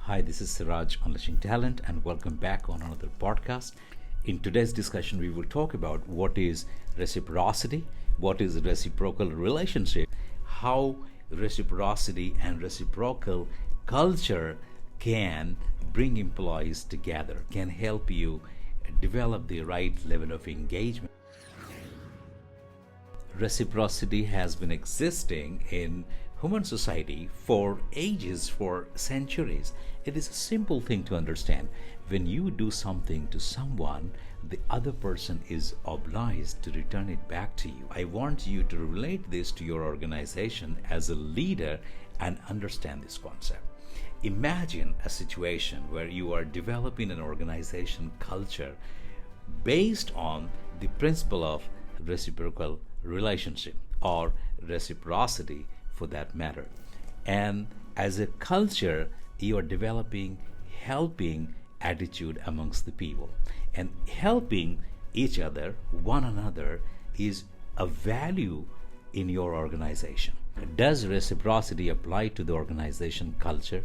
Hi, this is Siraj Unleashing Talent, and welcome back on another podcast. In today's discussion, we will talk about what is reciprocity, what is reciprocal relationship, how reciprocity and reciprocal culture can bring employees together, can help you develop the right level of engagement. Reciprocity has been existing in human society for ages, for centuries. It is a simple thing to understand. When you do something to someone, the other person is obliged to return it back to you. I want you to relate this to your organization as a leader and understand this concept. Imagine a situation where you are developing an organization culture based on the principle of reciprocal relationship or reciprocity for that matter. And as a culture, you are developing helping attitude amongst the people. And helping each other, one another, is a value in your organization. Does reciprocity apply to the organization culture?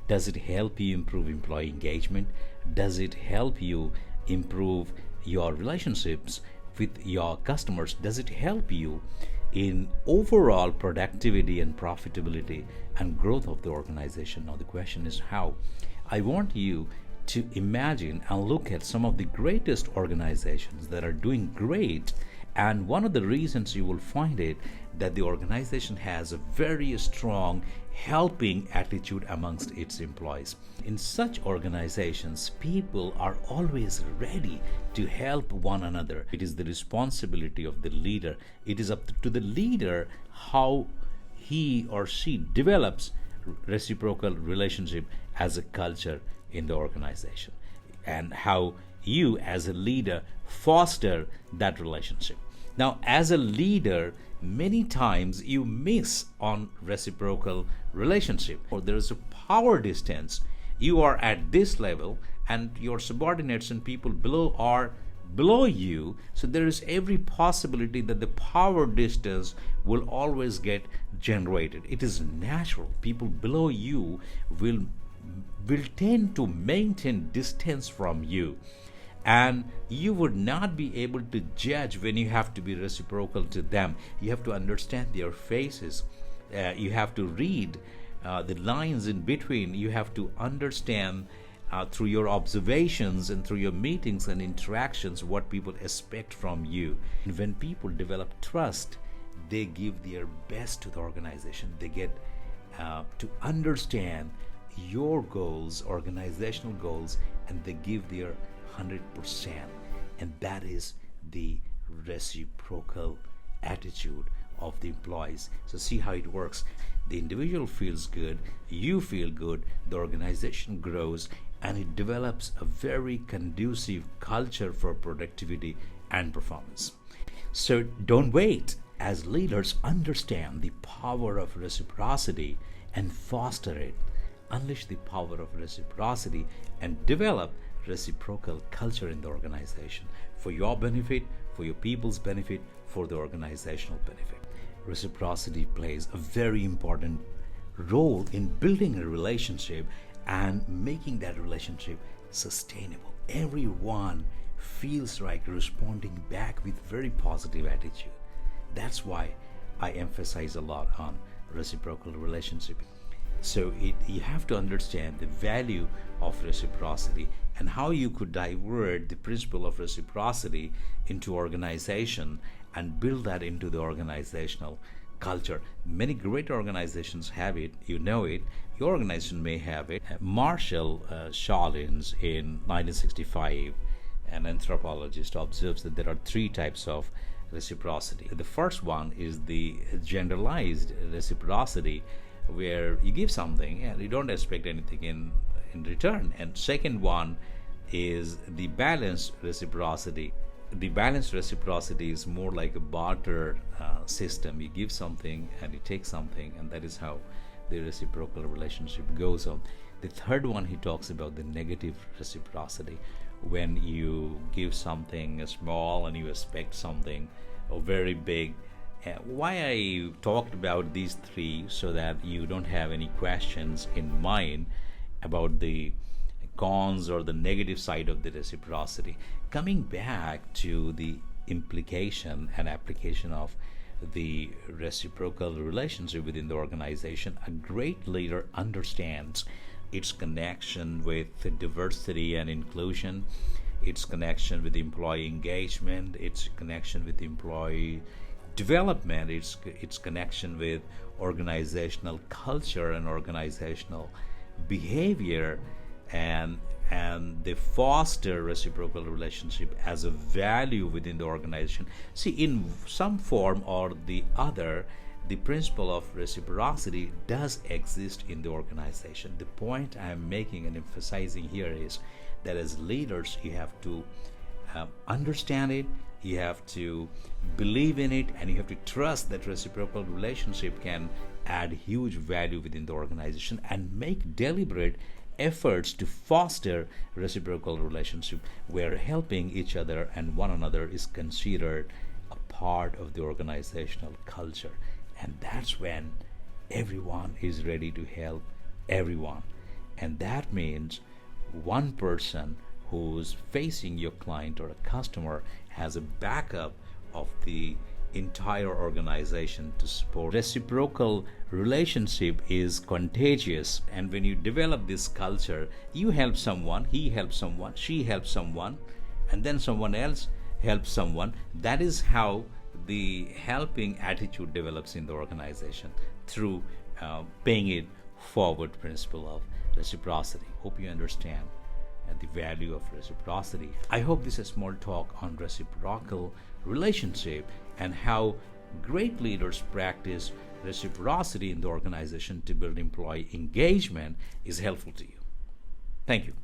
Does it help you improve employee engagement? Does it help you improve your relationships with your customers? Does it help you in overall productivity and profitability and growth of the organization? Now the question is how. I want you to imagine and look at some of the greatest organizations that are doing great, and one of the reasons you will find it that the organization has a very strong helping attitude amongst its employees. In such organizations, people are always ready to help one another. It is the responsibility of the leader. It is up to the leader how he or she develops reciprocal relationship as a culture in the organization, and how you as a leader foster that relationship. Now, as a leader, many times you miss on reciprocal relationship, or there is a power distance. You are at this level and your subordinates and people below are below you, so there is every possibility that the power distance will always get generated. It is natural. People below you will tend to maintain distance from you, and you would not be able to judge when you have to be reciprocal to them. You have to understand their faces. You have to read the lines in between. You have to understand through your observations and through your meetings and interactions what people expect from you. And when people develop trust, they give their best to the organization. They get to understand your goals, organizational goals, and they give their 100%. And that is the reciprocal attitude of the employees. So see how it works. The individual feels good, you feel good, the organization grows, and it develops a very conducive culture for productivity and performance. So don't wait. As leaders, understand the power of reciprocity and foster it. Unleash the power of reciprocity and develop reciprocal culture in the organization for your benefit, for your people's benefit, for the organizational benefit. Reciprocity plays a very important role in building a relationship and making that relationship sustainable. Everyone feels like responding back with very positive attitude. That's why I emphasize a lot on reciprocal relationship. So you have to understand the value of reciprocity and how you could divert the principle of reciprocity into organization and build that into the organizational culture. Many great organizations have it, you know it, your organization may have it. Marshall Sholins in 1965, an anthropologist, observes that there are three types of reciprocity. The first one is the generalized reciprocity, where you give something and you don't expect anything in return. And second one is the balanced reciprocity. The balanced reciprocity is more like a barter system. You give something and you take something, and that is how the reciprocal relationship goes on. The third one, he talks about the negative reciprocity, when you give something small and you expect something very big. Why I talked about these three, so that you don't have any questions in mind, about the cons or the negative side of the reciprocity. Coming back to the implication and application of the reciprocal relationship within the organization, a great leader understands its connection with diversity and inclusion, its connection with employee engagement, its connection with employee development, its connection with organizational culture and organizational behavior, and they foster reciprocal relationship as a value within the organization. See, in some form or the other, the principle of reciprocity does exist in the organization. The point I'm making and emphasizing here is that as leaders, you have to understand it, you have to believe in it, and you have to trust that reciprocal relationship can add huge value within the organization, and make deliberate efforts to foster reciprocal relationship where helping each other and one another is considered a part of the organizational culture. And that's when everyone is ready to help everyone. And that means one person who's facing your client or a customer has a backup of the entire organization to support. Reciprocal relationship is contagious, and when you develop this culture, you help someone, he helps someone, she helps someone, and then someone else helps someone. That is how the helping attitude develops in the organization through paying it forward principle of reciprocity. Hope you understand the value of reciprocity. I hope this is a small talk on reciprocal relationship and how great leaders practice reciprocity in the organization to build employee engagement is helpful to you. Thank you.